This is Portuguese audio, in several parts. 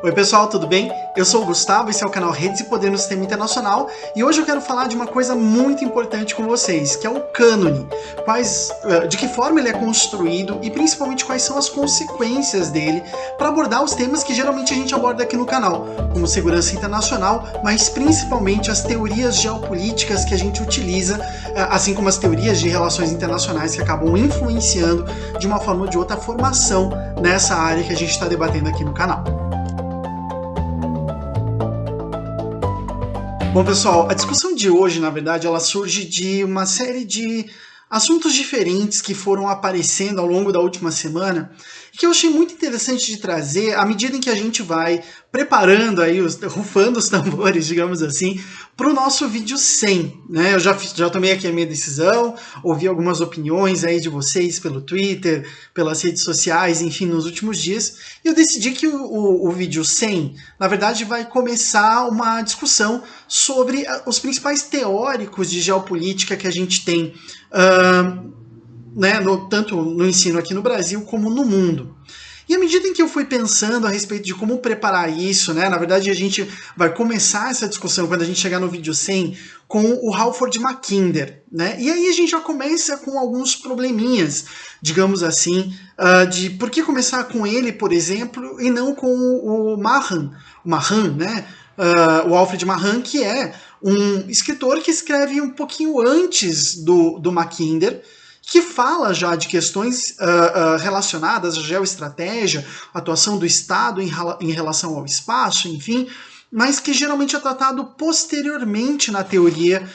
Oi pessoal, tudo bem? Eu sou o Gustavo, esse é o canal Redes e Poder no Sistema Internacional e hoje eu quero falar de uma coisa muito importante com vocês, que é o cânone. De que forma ele é construído e principalmente quais são as consequências dele para abordar os temas que geralmente a gente aborda aqui no canal, como segurança internacional, mas principalmente as teorias geopolíticas que a gente utiliza, assim como as teorias de relações internacionais que acabam influenciando de uma forma ou de outra a formação nessa área que a gente está debatendo aqui no canal. Bom, pessoal, a discussão de hoje, na verdade, ela surge de uma série de assuntos diferentes que foram aparecendo ao longo da última semana e que eu achei muito interessante de trazer à medida em que a gente vai preparando aí, rufando os tambores, digamos assim, para o nosso vídeo 100, né? Eu já tomei aqui a minha decisão, ouvi algumas opiniões aí de vocês pelo Twitter, pelas redes sociais, enfim, nos últimos dias, e eu decidi que o vídeo 100, na verdade, vai começar uma discussão sobre os principais teóricos de geopolítica que a gente tem, tanto no ensino aqui no Brasil como no mundo. E à medida em que eu fui pensando a respeito de como preparar isso, né, na verdade a gente vai começar essa discussão quando a gente chegar no vídeo 100 com o Halford Mackinder, né, e aí a gente já começa com alguns probleminhas, digamos assim, de por que começar com ele, por exemplo, e não com o Mahan, né, o Alfred Mahan, que é um escritor que escreve um pouquinho antes do Mackinder, que fala já de questões relacionadas à geoestratégia, atuação do Estado em relação ao espaço, enfim, mas que geralmente é tratado posteriormente na teoria,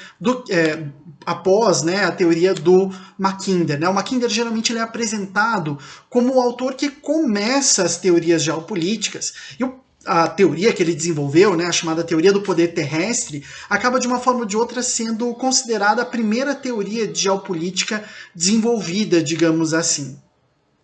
após, né, a teoria do Mackinder, né? O Mackinder geralmente ele é apresentado como o autor que começa as teorias geopolíticas, e a teoria que ele desenvolveu, né, a chamada teoria do poder terrestre, acaba de uma forma ou de outra sendo considerada a primeira teoria de geopolítica desenvolvida, digamos assim.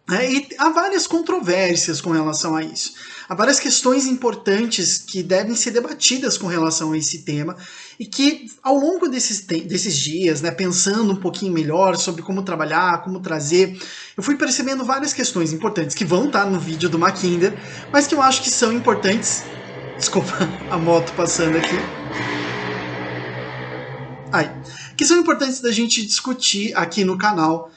E há várias controvérsias com relação a isso. Há várias questões importantes que devem ser debatidas com relação a esse tema e que, ao longo desses dias, né, pensando um pouquinho melhor sobre como trabalhar, como trazer, eu fui percebendo várias questões importantes que vão estar no vídeo do Mackinder, mas que eu acho que são importantes. Desculpa, a moto passando aqui. Que são importantes da gente discutir aqui no canal.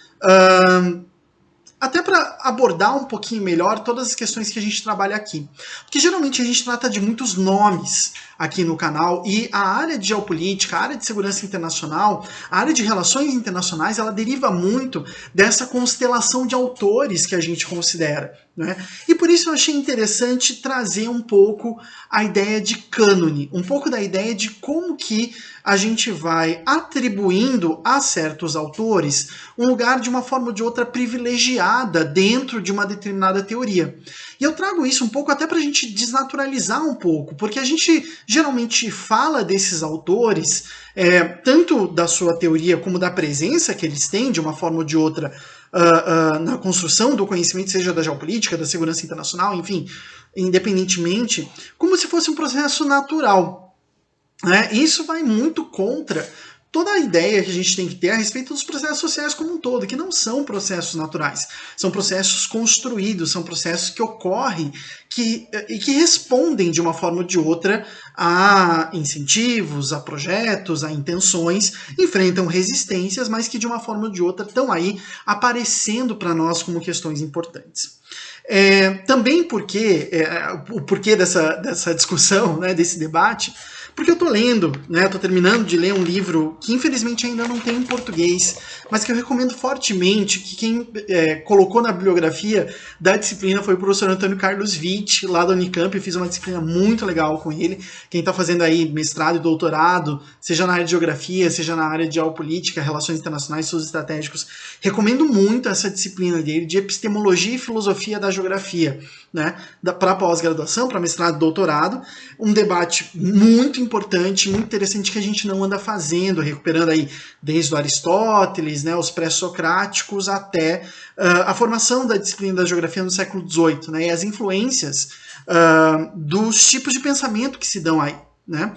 Até para abordar um pouquinho melhor todas as questões que a gente trabalha aqui. Porque geralmente a gente trata de muitos nomes aqui no canal e a área de geopolítica, a área de segurança internacional, a área de relações internacionais, ela deriva muito dessa constelação de autores que a gente considera, né? E por isso eu achei interessante trazer um pouco a ideia de cânone, um pouco da ideia de como que a gente vai atribuindo a certos autores um lugar de uma forma ou de outra privilegiada dentro de uma determinada teoria. E eu trago isso um pouco até para a gente desnaturalizar um pouco, porque a gente geralmente fala desses autores, tanto da sua teoria como da presença que eles têm, de uma forma ou de outra, na construção do conhecimento, seja da geopolítica, da segurança internacional, enfim, independentemente, como se fosse um processo natural. Isso vai muito contra toda a ideia que a gente tem que ter a respeito dos processos sociais como um todo, que não são processos naturais, são processos construídos, são processos que ocorrem e que respondem de uma forma ou de outra a incentivos, a projetos, a intenções, enfrentam resistências, mas que de uma forma ou de outra estão aí aparecendo para nós como questões importantes. Também porque, o porquê dessa discussão, né, desse debate, porque eu estou lendo, né, estou terminando de ler um livro que infelizmente ainda não tem em português, mas que eu recomendo fortemente, que quem colocou na bibliografia da disciplina foi o professor Antônio Carlos Witt, lá da Unicamp. Eu fiz uma disciplina muito legal com ele. Quem está fazendo aí mestrado e doutorado, seja na área de geografia, seja na área de geopolítica, relações internacionais, estudos estratégicos, recomendo muito essa disciplina dele de epistemologia e filosofia da geografia, né, para pós-graduação, para mestrado e doutorado. Um debate muito importante, muito interessante que a gente não anda fazendo, recuperando aí desde o Aristóteles, né, os pré-socráticos até a formação da disciplina da geografia no século XVIII, né, e as influências dos tipos de pensamento que se dão aí, né.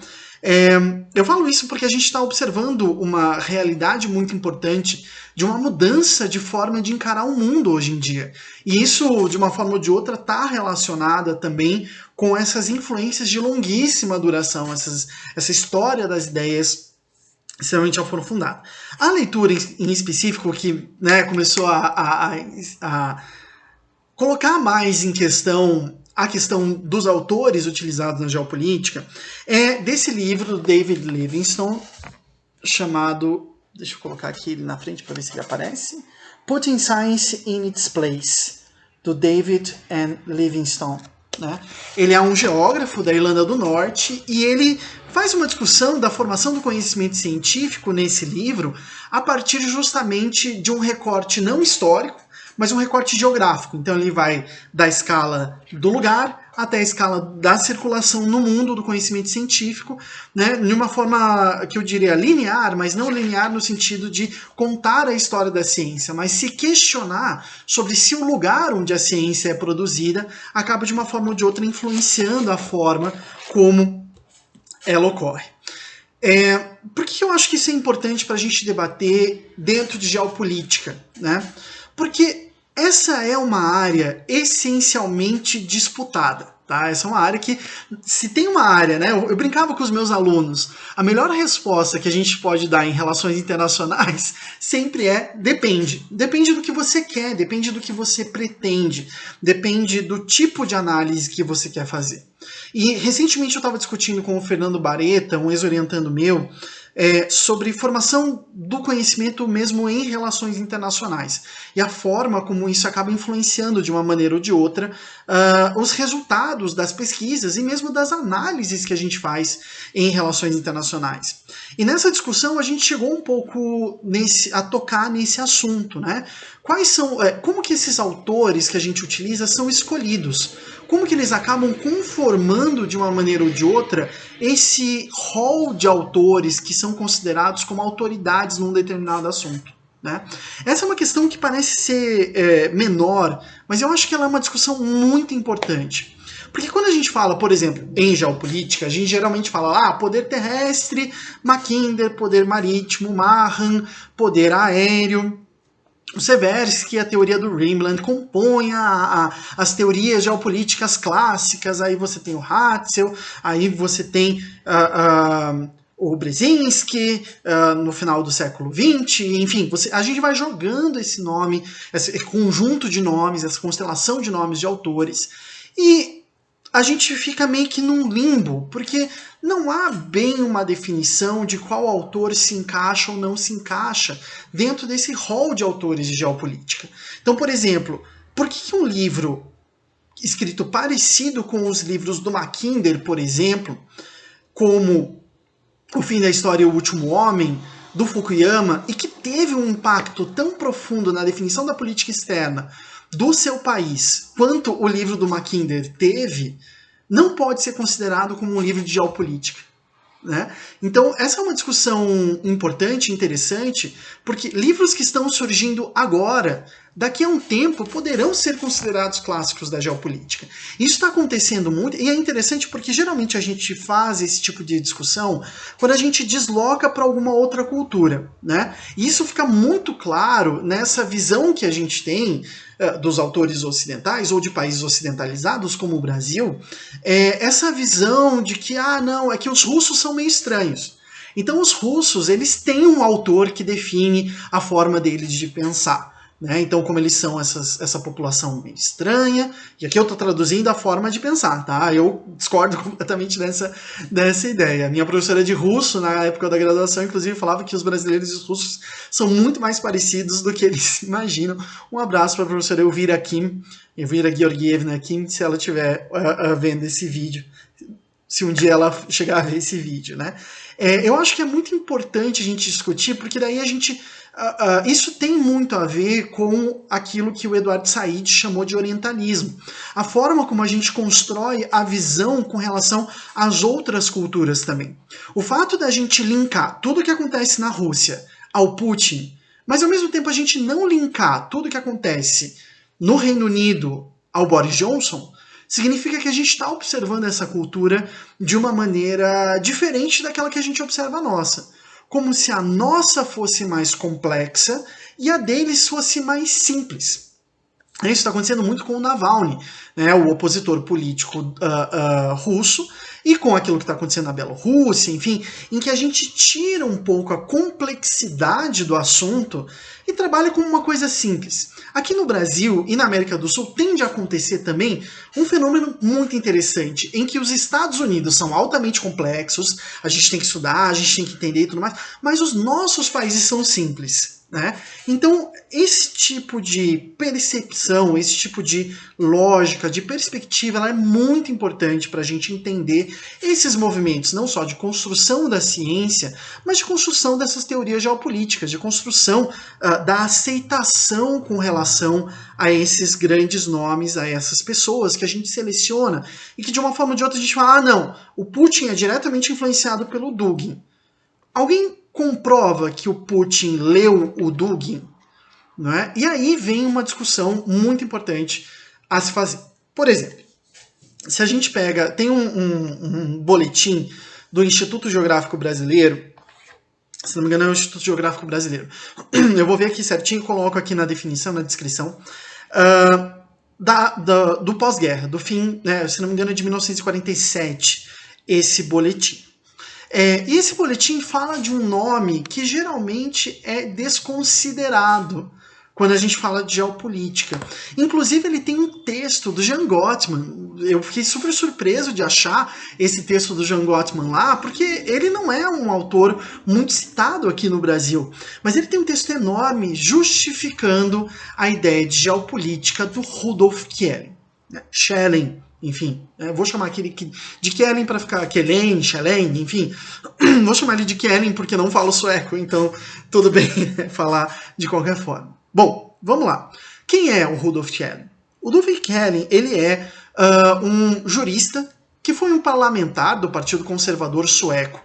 Eu falo isso porque a gente está observando uma realidade muito importante de uma mudança de forma de encarar o mundo hoje em dia. E isso, de uma forma ou de outra, está relacionada também com essas influências de longuíssima duração, essa história das ideias extremamente aprofundada. A leitura em específico, que, né, começou a colocar mais em questão a questão dos autores utilizados na geopolítica, é desse livro do David Livingstone, chamado, deixa eu colocar aqui ele na frente para ver se ele aparece, Putting Science in its Place, do David N. Livingstone. Né? Ele é um geógrafo da Irlanda do Norte e ele faz uma discussão da formação do conhecimento científico nesse livro a partir justamente de um recorte não histórico, mas um recorte geográfico. Então ele vai da escala do lugar até a escala da circulação no mundo do conhecimento científico, né, de uma forma que eu diria linear, mas não linear no sentido de contar a história da ciência, mas se questionar sobre se o lugar onde a ciência é produzida acaba de uma forma ou de outra influenciando a forma como ela ocorre. Por que eu acho que isso é importante para a gente debater dentro de geopolítica? Né? Porque essa é uma área essencialmente disputada. Tá? Essa é uma área que, se tem uma área, né? Eu brincava com os meus alunos, a melhor resposta que a gente pode dar em relações internacionais sempre é depende. Depende do que você quer, depende do que você pretende, depende do tipo de análise que você quer fazer. E recentemente eu estava discutindo com o Fernando Bareta, um ex-orientando meu, sobre formação do conhecimento mesmo em relações internacionais e a forma como isso acaba influenciando de uma maneira ou de outra os resultados das pesquisas e mesmo das análises que a gente faz em relações internacionais. E nessa discussão a gente chegou um pouco a tocar nesse assunto, né? Como que esses autores que a gente utiliza são escolhidos? Como que eles acabam conformando de uma maneira ou de outra esse rol de autores que são considerados como autoridades num determinado assunto? Né? Essa é uma questão que parece ser menor, mas eu acho que ela é uma discussão muito importante. Porque quando a gente fala, por exemplo, em geopolítica, a gente geralmente fala poder terrestre, Mackinder, poder marítimo, Mahan, poder aéreo. O Seversky, a teoria do Rimland, compõe as teorias geopolíticas clássicas. Aí você tem o Hatzel, aí você tem o Brzezinski, no final do século XX, enfim, a gente vai jogando esse nome, esse conjunto de nomes, essa constelação de nomes de autores, e a gente fica meio que num limbo, porque não há bem uma definição de qual autor se encaixa ou não se encaixa dentro desse rol de autores de geopolítica. Então, por exemplo, por que um livro escrito parecido com os livros do Mackinder, por exemplo, como O Fim da História e o Último Homem, do Fukuyama, e que teve um impacto tão profundo na definição da política externa do seu país, quanto o livro do Mackinder teve, não pode ser considerado como um livro de geopolítica. Né? Então, essa é uma discussão importante, interessante, porque livros que estão surgindo agora, daqui a um tempo, poderão ser considerados clássicos da geopolítica. Isso está acontecendo muito, e é interessante porque geralmente a gente faz esse tipo de discussão quando a gente desloca para alguma outra cultura. Né? E isso fica muito claro nessa visão que a gente tem dos autores ocidentais ou de países ocidentalizados como o Brasil, essa visão de que, não, é que os russos são meio estranhos. Então os russos, eles têm um autor que define a forma deles de pensar. Né? Então, como eles são essa população meio estranha, e aqui eu estou traduzindo a forma de pensar, tá? Eu discordo completamente dessa ideia. A minha professora de russo, na época da graduação, inclusive, falava que os brasileiros e os russos são muito mais parecidos do que eles imaginam. Um abraço para a professora Elvira Georgievna Kim, se ela estiver vendo esse vídeo, se um dia ela chegar a ver esse vídeo, né? Eu acho que é muito importante a gente discutir, porque daí a gente... isso tem muito a ver com aquilo que o Eduardo Said chamou de orientalismo. A forma como a gente constrói a visão com relação às outras culturas também. O fato da gente linkar tudo o que acontece na Rússia ao Putin, mas ao mesmo tempo a gente não linkar tudo o que acontece no Reino Unido ao Boris Johnson, significa que a gente está observando essa cultura de uma maneira diferente daquela que a gente observa a nossa. Como se a nossa fosse mais complexa e a deles fosse mais simples. Isso está acontecendo muito com o Navalny, né, o opositor político russo, e com aquilo que está acontecendo na Bielorrússia, enfim, em que a gente tira um pouco a complexidade do assunto e trabalha com uma coisa simples. Aqui no Brasil e na América do Sul tende a acontecer também um fenômeno muito interessante, em que os Estados Unidos são altamente complexos, a gente tem que estudar, a gente tem que entender e tudo mais, mas os nossos países são simples. Né? Então, esse tipo de percepção, esse tipo de lógica, de perspectiva, ela é muito importante para a gente entender esses movimentos, não só de construção da ciência, mas de construção dessas teorias geopolíticas, de construção da aceitação com relação a esses grandes nomes, a essas pessoas que a gente seleciona e que de uma forma ou de outra a gente fala, não, o Putin é diretamente influenciado pelo Dugin. Alguém comprova que o Putin leu o Dugin? Não é? E aí vem uma discussão muito importante a se fazer. Por exemplo, se a gente pega, tem um boletim do Instituto Geográfico Brasileiro, se não me engano é o Instituto Geográfico Brasileiro, eu vou ver aqui certinho, coloco aqui na definição, na descrição, do pós-guerra, do fim, né, se não me engano é de 1947, esse boletim. E esse boletim fala de um nome que geralmente é desconsiderado quando a gente fala de geopolítica. Inclusive, ele tem um texto do Jean Gottman. Eu fiquei super surpreso de achar esse texto do Jean Gottman lá, porque ele não é um autor muito citado aqui no Brasil. Mas ele tem um texto enorme justificando a ideia de geopolítica do Rudolf Kjellin. Schelling, enfim, vou chamar aquele de Kjellin para ficar Kjellin, Schelling, enfim, vou chamar ele de Kjellin porque não falo sueco, então tudo bem falar de qualquer forma. Bom, vamos lá. Quem é o Rudolf Kjellin? O Rudolf Kjellin, ele é um jurista que foi um parlamentar do Partido Conservador Sueco,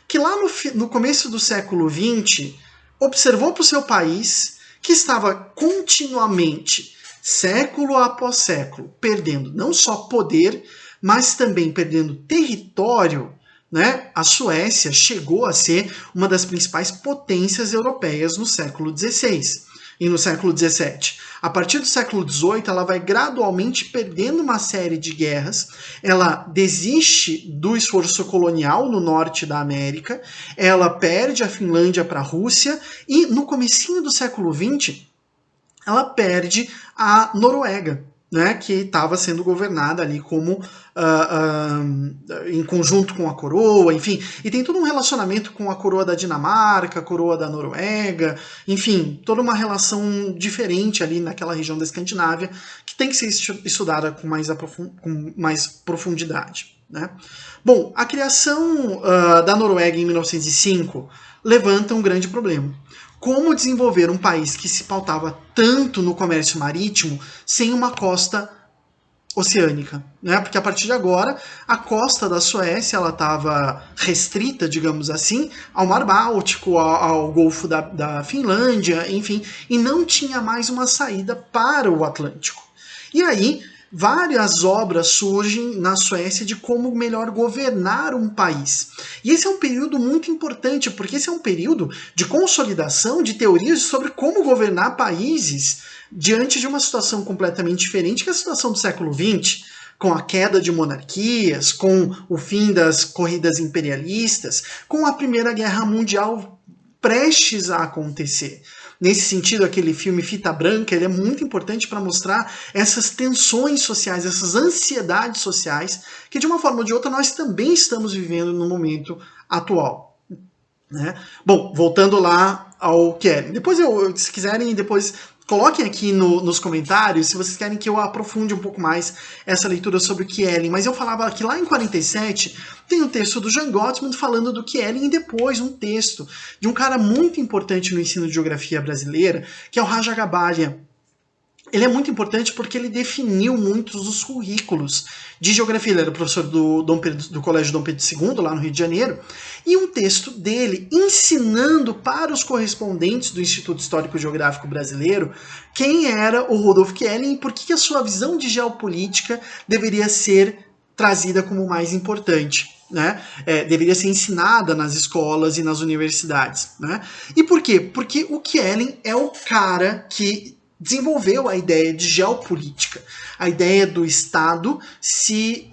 que lá no começo do século XX observou para o seu país que estava continuamente, século após século, perdendo não só poder, mas também perdendo território, né? A Suécia chegou a ser uma das principais potências europeias no século XVI e no século XVII. A partir do século XVIII, ela vai gradualmente perdendo uma série de guerras, ela desiste do esforço colonial no norte da América, ela perde a Finlândia para a Rússia e no comecinho do século XX, ela perde a Noruega, né, que estava sendo governada ali como em conjunto com a coroa, enfim, e tem todo um relacionamento com a coroa da Dinamarca, a coroa da Noruega, enfim, toda uma relação diferente ali naquela região da Escandinávia que tem que ser estudada com mais profundidade. Né? Bom, a criação da Noruega em 1905 levanta um grande problema. Como desenvolver um país que se pautava tanto no comércio marítimo sem uma costa oceânica, né? Porque a partir de agora a costa da Suécia ela estava restrita, digamos assim, ao Mar Báltico, ao Golfo da Finlândia, enfim, e não tinha mais uma saída para o Atlântico. E aí várias obras surgem na Suécia de como melhor governar um país. E esse é um período muito importante, porque esse é um período de consolidação de teorias sobre como governar países diante de uma situação completamente diferente que é a situação do século XX, com a queda de monarquias, com o fim das corridas imperialistas, com a Primeira Guerra Mundial prestes a acontecer. Nesse sentido, aquele filme Fita Branca ele é muito importante para mostrar essas tensões sociais, essas ansiedades sociais, que de uma forma ou de outra nós também estamos vivendo no momento atual. Né? Bom, voltando lá ao Kjellin. Depois, se quiserem, depois coloquem aqui nos comentários se vocês querem que eu aprofunde um pouco mais essa leitura sobre o Kjellin. Mas eu falava que lá em 47 tem um texto do Jean Gottman falando do Kjellin e depois um texto de um cara muito importante no ensino de geografia brasileira, que é o Rajagabalha. ele é muito importante porque ele definiu muitos dos currículos de geografia. Ele era professor do Colégio Dom Pedro II, lá no Rio de Janeiro, e um texto dele ensinando para os correspondentes do Instituto Histórico e Geográfico Brasileiro quem era o Rudolf Kellen e por que a sua visão de geopolítica deveria ser trazida como mais importante. Né? Deveria ser ensinada nas escolas e nas universidades. Né? E por quê? Porque o Kellen é o cara que desenvolveu a ideia de geopolítica, a ideia do Estado se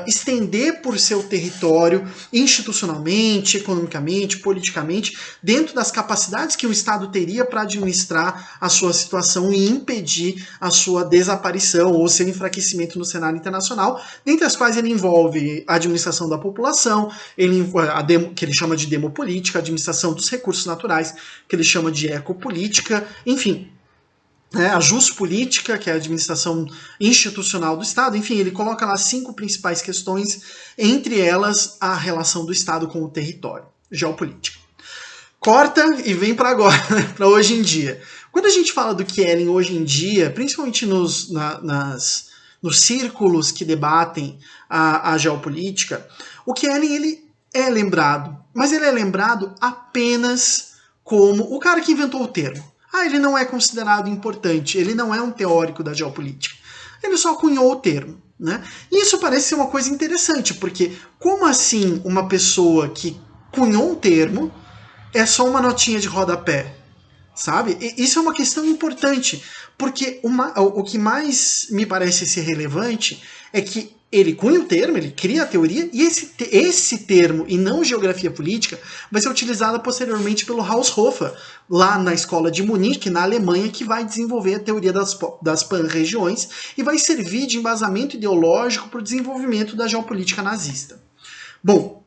estender por seu território institucionalmente, economicamente, politicamente, dentro das capacidades que o Estado teria para administrar a sua situação e impedir a sua desaparição ou seu enfraquecimento no cenário internacional, dentre as quais ele envolve a administração da população, que ele chama de demopolítica, a administração dos recursos naturais, que ele chama de ecopolítica, enfim, a juspolítica, que é a administração institucional do Estado. Enfim, ele coloca lá 5 principais questões, entre elas a relação do Estado com o território, geopolítica. Corta e vem para agora, para hoje em dia. Quando a gente fala do Kellen hoje em dia, principalmente nos círculos que debatem a geopolítica, o Kellen ele é lembrado, mas ele é lembrado apenas como o cara que inventou o termo. Ele não é considerado importante, ele não é um teórico da geopolítica. Ele só cunhou o termo. Né? E isso parece ser uma coisa interessante, porque como assim uma pessoa que cunhou um termo é só uma notinha de rodapé? Sabe? E isso é uma questão importante, porque o que mais me parece ser relevante é que ele cunha o termo, ele cria a teoria, e esse termo, e não geografia política, vai ser utilizado posteriormente pelo Haushofer, lá na escola de Munique, na Alemanha, que vai desenvolver a teoria das pan-regiões e vai servir de embasamento ideológico para o desenvolvimento da geopolítica nazista. Bom,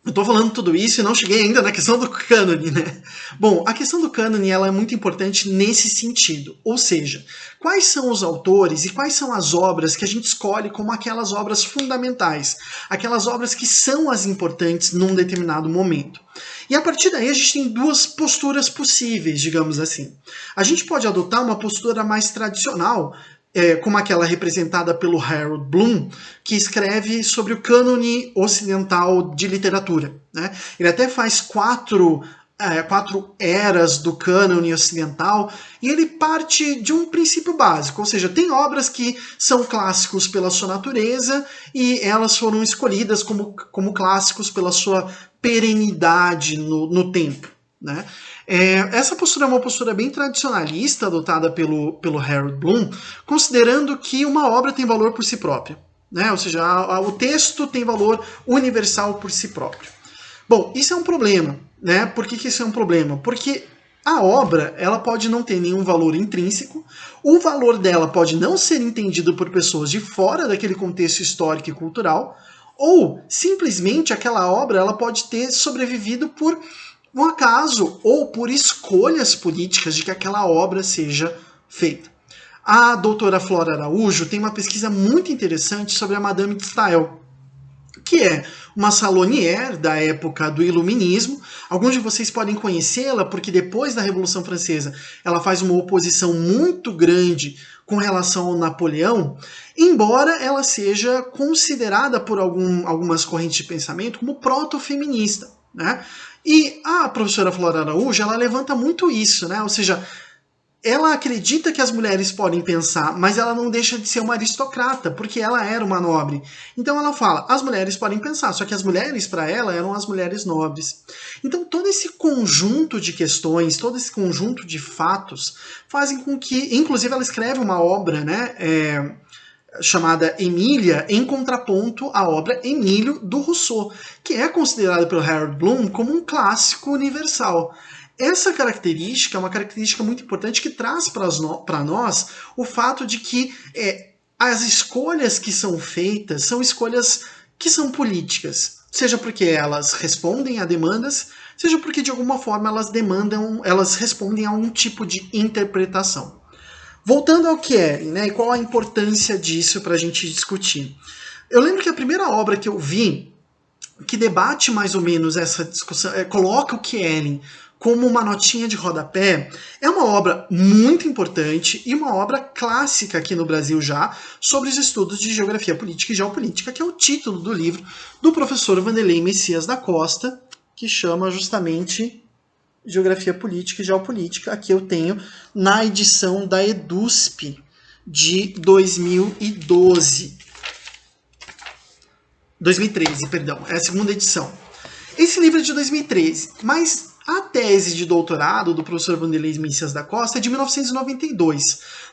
eu estou falando tudo isso e não cheguei ainda na questão do cânone, né? Bom, a questão do cânone ela é muito importante nesse sentido. Ou seja, quais são os autores e quais são as obras que a gente escolhe como aquelas obras fundamentais, aquelas obras que são as importantes num determinado momento. E a partir daí a gente tem 2 posturas possíveis, digamos assim. A gente pode adotar uma postura mais tradicional, como aquela representada pelo Harold Bloom, que escreve sobre o cânone ocidental de literatura. Né? Ele até faz 4 eras do cânone ocidental, e ele parte de um princípio básico, ou seja, tem obras que são clássicos pela sua natureza e elas foram escolhidas como clássicos pela sua perenidade no tempo. Né? Essa postura é uma postura bem tradicionalista adotada pelo Harold Bloom, considerando que uma obra tem valor por si própria. Né? Ou seja, o texto tem valor universal por si próprio. Bom, isso é um problema. Né? Por que isso é um problema? Porque a obra ela pode não ter nenhum valor intrínseco, o valor dela pode não ser entendido por pessoas de fora daquele contexto histórico e cultural, ou simplesmente aquela obra ela pode ter sobrevivido por um acaso ou por escolhas políticas de que aquela obra seja feita. A doutora Flora Araújo tem uma pesquisa muito interessante sobre a Madame de Staël, que é uma salonière da época do Iluminismo. Alguns de vocês podem conhecê-la porque depois da Revolução Francesa ela faz uma oposição muito grande com relação ao Napoleão, embora ela seja considerada por algumas correntes de pensamento como proto-feminista. Né? E a professora Flora Araújo, ela levanta muito isso, né? Ou seja, ela acredita que as mulheres podem pensar, mas ela não deixa de ser uma aristocrata, porque ela era uma nobre. Então ela fala, as mulheres podem pensar, só que as mulheres, para ela, eram as mulheres nobres. Então todo esse conjunto de questões, todo esse conjunto de fatos, fazem com que, inclusive ela escreve uma obra, né, chamada Emília, em contraponto à obra Emílio, do Rousseau, que é considerada pelo Harold Bloom como um clássico universal. Essa característica é uma característica muito importante que traz para nós o fato de que as escolhas que são feitas são escolhas que são políticas, seja porque elas respondem a demandas, seja porque de alguma forma elas respondem a um tipo de interpretação. Voltando ao Kellen, né, e qual a importância disso para a gente discutir. Eu lembro que a primeira obra que eu vi que debate mais ou menos essa discussão, coloca o Kellen como uma notinha de rodapé, é uma obra muito importante e uma obra clássica aqui no Brasil já, sobre os estudos de geografia política e geopolítica, que é o título do livro do professor Wanderley Messias da Costa, que chama justamente Geografia Política e Geopolítica. Aqui eu tenho na edição da EDUSP de 2013, perdão, é a segunda edição. Esse livro é de 2013, mas a tese de doutorado do professor Wanderley Messias da Costa é de 1992,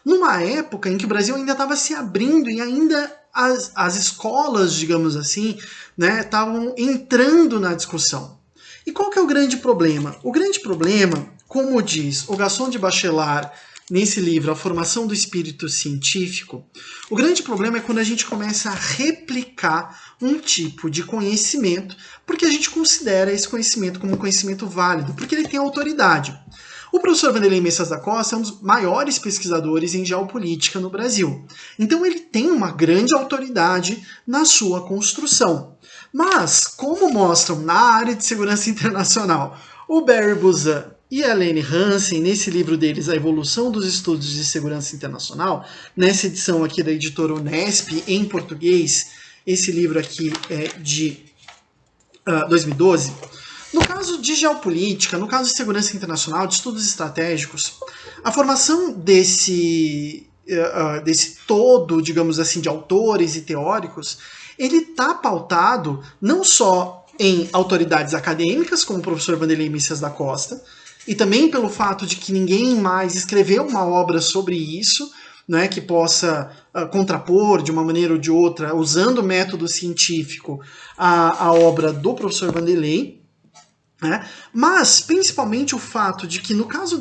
numa época em que o Brasil ainda estava se abrindo e ainda as escolas, digamos assim, né, estavam entrando na discussão. E qual que é o grande problema? O grande problema, como diz o Gaston de Bachelard nesse livro, A Formação do Espírito Científico, o grande problema é quando a gente começa a replicar um tipo de conhecimento, porque a gente considera esse conhecimento como um conhecimento válido, porque ele tem autoridade. O professor Wanderley Messias da Costa é um dos maiores pesquisadores em geopolítica no Brasil. Então ele tem uma grande autoridade na sua construção. Mas, como mostram na área de segurança internacional o Barry Buzan e a Elaine Hansen, nesse livro deles, A Evolução dos Estudos de Segurança Internacional, nessa edição aqui da editora Unesp, em português, esse livro aqui é de 2012, no caso de geopolítica, no caso de segurança internacional, de estudos estratégicos, a formação desse todo, digamos assim, de autores e teóricos, ele está pautado não só em autoridades acadêmicas, como o professor Wanderley Messias da Costa, e também pelo fato de que ninguém mais escreveu uma obra sobre isso, né, que possa contrapor de uma maneira ou de outra, usando o método científico, a obra do professor Wanderley, né? Mas, principalmente, o fato de que, no caso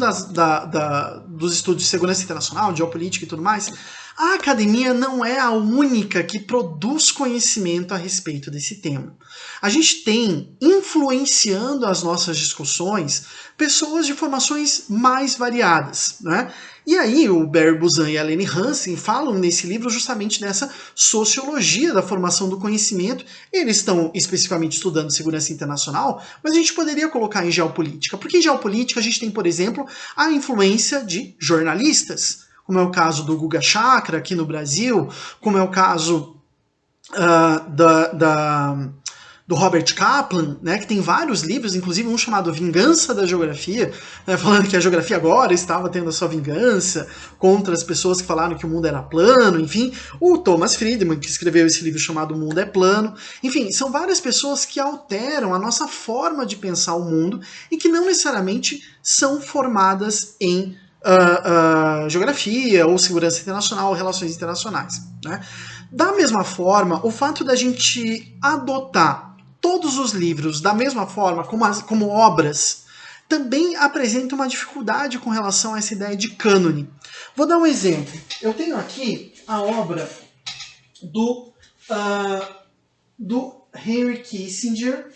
dos estudos de segurança internacional, de geopolítica e tudo mais, a academia não é a única que produz conhecimento a respeito desse tema. A gente tem, influenciando as nossas discussões, pessoas de formações mais variadas, né? E aí o Barry Buzan e a Elaine Hansen falam nesse livro justamente dessa sociologia da formação do conhecimento. Eles estão especificamente estudando segurança internacional, mas a gente poderia colocar em geopolítica, porque em geopolítica a gente tem, por exemplo, a influência de jornalistas, como é o caso do Guga Chakra aqui no Brasil, como é o caso do Robert Kaplan, né, que tem vários livros, inclusive um chamado Vingança da Geografia, né, falando que a geografia agora estava tendo a sua vingança contra as pessoas que falaram que o mundo era plano, enfim. O Thomas Friedman, que escreveu esse livro chamado O Mundo é Plano. Enfim, são várias pessoas que alteram a nossa forma de pensar o mundo e que não necessariamente são formadas em geografia ou segurança internacional ou relações internacionais, né? Da mesma forma, o fato da gente adotar todos os livros da mesma forma, como obras, também apresenta uma dificuldade com relação a essa ideia de cânone. Vou dar um exemplo. Eu tenho aqui a obra do Henry Kissinger.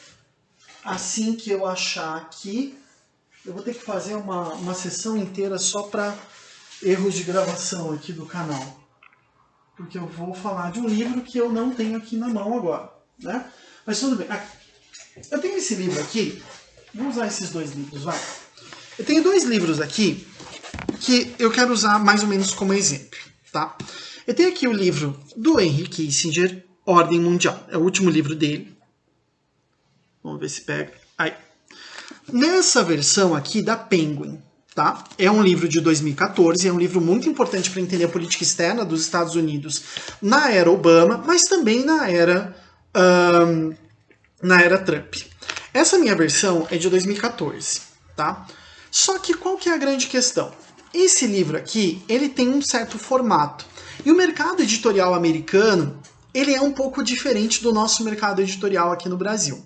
Assim que eu achar aqui, eu vou ter que fazer uma sessão inteira só para erros de gravação aqui do canal. Porque eu vou falar de um livro que eu não tenho aqui na mão agora, né? Mas tudo bem. Eu tenho esse livro aqui. Vamos usar esses dois livros, vai. Eu tenho dois livros aqui que eu quero usar mais ou menos como exemplo, tá? Eu tenho aqui o livro do Henry Kissinger, Ordem Mundial. É o último livro dele. Vamos ver se pega. Aí. Nessa versão aqui da Penguin, tá? É um livro de 2014, é um livro muito importante para entender a política externa dos Estados Unidos na era Obama, mas também na era Trump. Essa minha versão é de 2014, tá? Só que qual que é a grande questão? Esse livro aqui, ele tem um certo formato. E o mercado editorial americano, ele é um pouco diferente do nosso mercado editorial aqui no Brasil.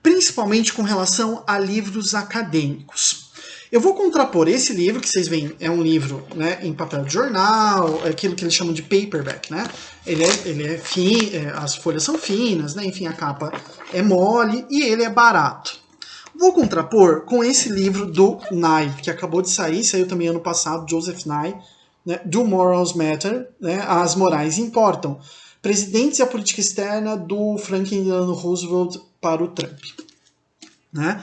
Principalmente com relação a livros acadêmicos. Eu vou contrapor esse livro, que vocês veem, é um livro, né, em papel de jornal, aquilo que eles chamam de paperback, né? Ele é fino, as folhas são finas, né? Enfim, a capa é mole e ele é barato. Vou contrapor com esse livro do Nye, que acabou de sair, saiu também ano passado, Joseph Nye, né, Do Morals Matter, né, As Morais Importam. Presidentes e a Política Externa do Franklin Delano Roosevelt para o Trump. Né?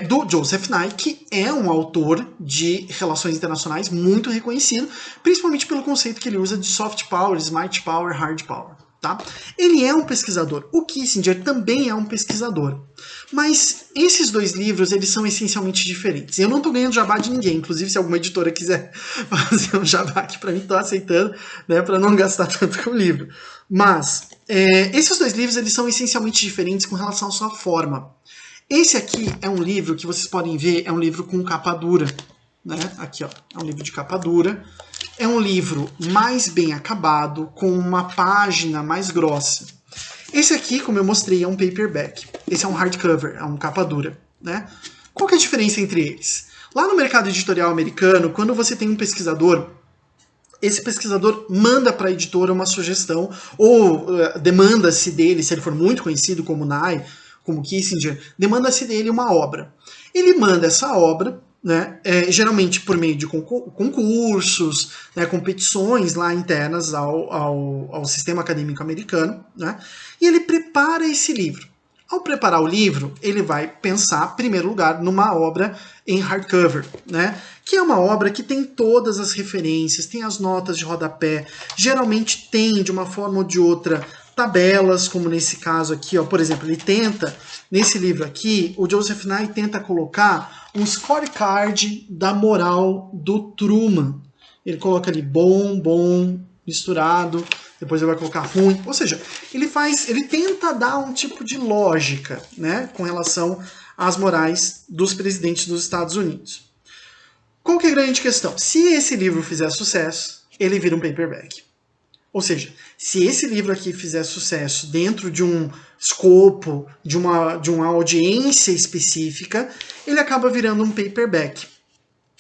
do Joseph Nye, que é um autor de relações internacionais muito reconhecido, principalmente pelo conceito que ele usa de soft power, smart power, hard power. Tá? Ele é um pesquisador. O Kissinger também é um pesquisador. Mas esses dois livros, eles são essencialmente diferentes. Eu não estou ganhando jabá de ninguém. Inclusive, se alguma editora quiser fazer um jabá aqui para mim, estou aceitando, né, para não gastar tanto com o livro. Mas esses dois livros, eles são essencialmente diferentes com relação à sua forma. Esse aqui é um livro que vocês podem ver, é um livro com capa dura. Né? Aqui, ó, é um livro de capa dura. É um livro mais bem acabado, com uma página mais grossa. Esse aqui, como eu mostrei, é um paperback. Esse é um hardcover, é um capa dura. Né? Qual que é a diferença entre eles? Lá no mercado editorial americano, quando você tem um pesquisador, esse pesquisador manda para a editora uma sugestão, ou demanda-se dele, se ele for muito conhecido como Nye, como Kissinger, demanda-se dele uma obra. Ele manda essa obra, né, geralmente por meio de concursos, né, competições lá internas ao sistema acadêmico americano, né, e ele prepara esse livro. Ao preparar o livro, ele vai pensar, em primeiro lugar, numa obra em hardcover, né, que é uma obra que tem todas as referências, tem as notas de rodapé, geralmente tem, de uma forma ou de outra, tabelas, como nesse caso aqui, ó, por exemplo, ele tenta, nesse livro aqui, o Joseph Nye tenta colocar um scorecard da moral do Truman. Ele coloca ali bom, misturado, depois ele vai colocar ruim, ou seja, ele tenta dar um tipo de lógica, né, com relação às morais dos presidentes dos Estados Unidos. Qual que é a grande questão? Se esse livro fizer sucesso, ele vira um paperback. Ou seja, se esse livro aqui fizer sucesso dentro de um escopo, de uma audiência específica, ele acaba virando um paperback.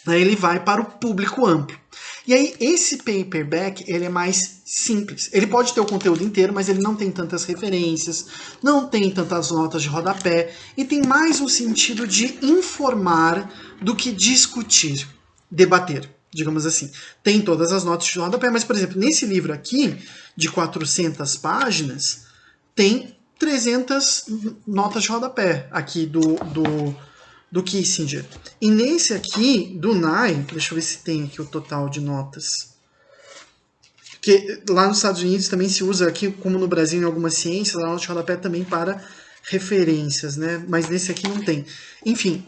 Aí ele vai para o público amplo. E aí esse paperback, ele é mais simples. Ele pode ter o conteúdo inteiro, mas ele não tem tantas referências, não tem tantas notas de rodapé, e tem mais um sentido de informar do que discutir, debater, digamos assim. Tem todas as notas de rodapé, mas, por exemplo, nesse livro aqui, de 400 páginas, tem 300 notas de rodapé aqui do Kissinger. E nesse aqui, do Nye, deixa eu ver se tem aqui o total de notas. Porque lá nos Estados Unidos também se usa aqui, como no Brasil em algumas ciências, a nota de rodapé também para referências, né? Mas nesse aqui não tem. Enfim,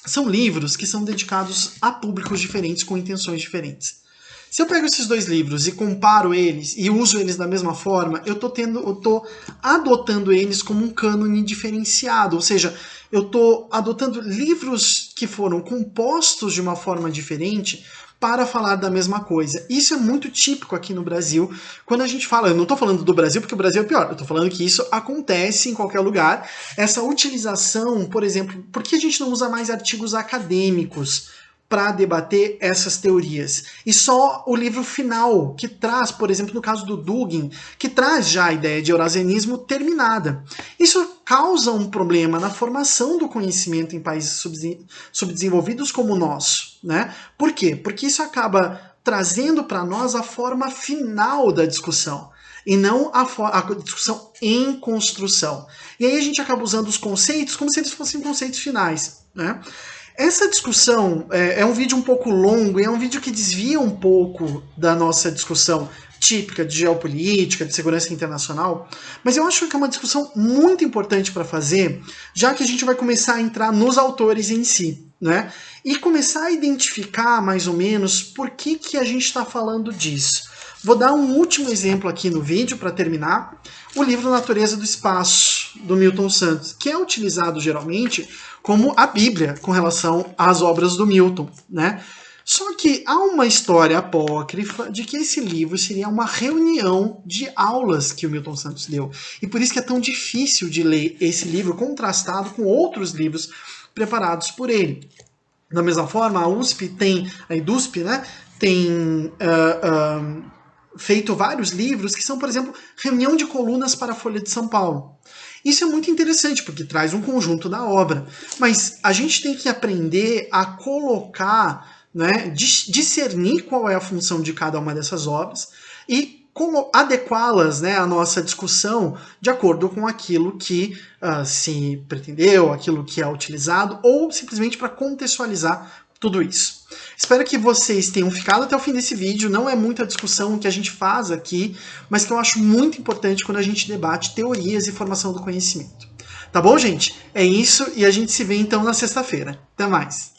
são livros que são dedicados a públicos diferentes, com intenções diferentes. Se eu pego esses dois livros e comparo eles e uso eles da mesma forma, eu tô adotando eles como um cânone diferenciado, ou seja, eu estou adotando livros que foram compostos de uma forma diferente para falar da mesma coisa. Isso é muito típico aqui no Brasil. Quando a gente fala, eu não estou falando do Brasil porque o Brasil é pior, eu estou falando que isso acontece em qualquer lugar. Essa utilização, por exemplo, por que a gente não usa mais artigos acadêmicos para debater essas teorias? E só o livro final, que traz, por exemplo, no caso do Dugin, que traz já a ideia de eurasianismo terminada. Isso causa um problema na formação do conhecimento em países subdesenvolvidos como o nosso, né? Por quê? Porque isso acaba trazendo para nós a forma final da discussão, e não a discussão em construção. E aí a gente acaba usando os conceitos como se eles fossem conceitos finais, né? Essa discussão é um vídeo um pouco longo e é um vídeo que desvia um pouco da nossa discussão típica de geopolítica, de segurança internacional, mas eu acho que é uma discussão muito importante para fazer, já que a gente vai começar a entrar nos autores em si, né? E começar a identificar mais ou menos por que a gente está falando disso. Vou dar um último exemplo aqui no vídeo para terminar, o livro Natureza do Espaço, do Milton Santos, que é utilizado geralmente como a Bíblia com relação às obras do Milton, né? Só que há uma história apócrifa de que esse livro seria uma reunião de aulas que o Milton Santos deu. E por isso que é tão difícil de ler esse livro contrastado com outros livros preparados por ele. Da mesma forma, a USP tem, a EDUSP, né, tem feito vários livros que são, por exemplo, reunião de colunas para a Folha de São Paulo. Isso é muito interessante, porque traz um conjunto da obra. Mas a gente tem que aprender a colocar, né, discernir qual é a função de cada uma dessas obras e adequá-las, né, à nossa discussão de acordo com aquilo que se pretendeu, aquilo que é utilizado, ou simplesmente para contextualizar tudo isso. Espero que vocês tenham ficado até o fim desse vídeo. Não é muita discussão que a gente faz aqui, mas que eu acho muito importante quando a gente debate teorias e formação do conhecimento. Tá bom, gente? É isso, e a gente se vê então na sexta-feira. Até mais!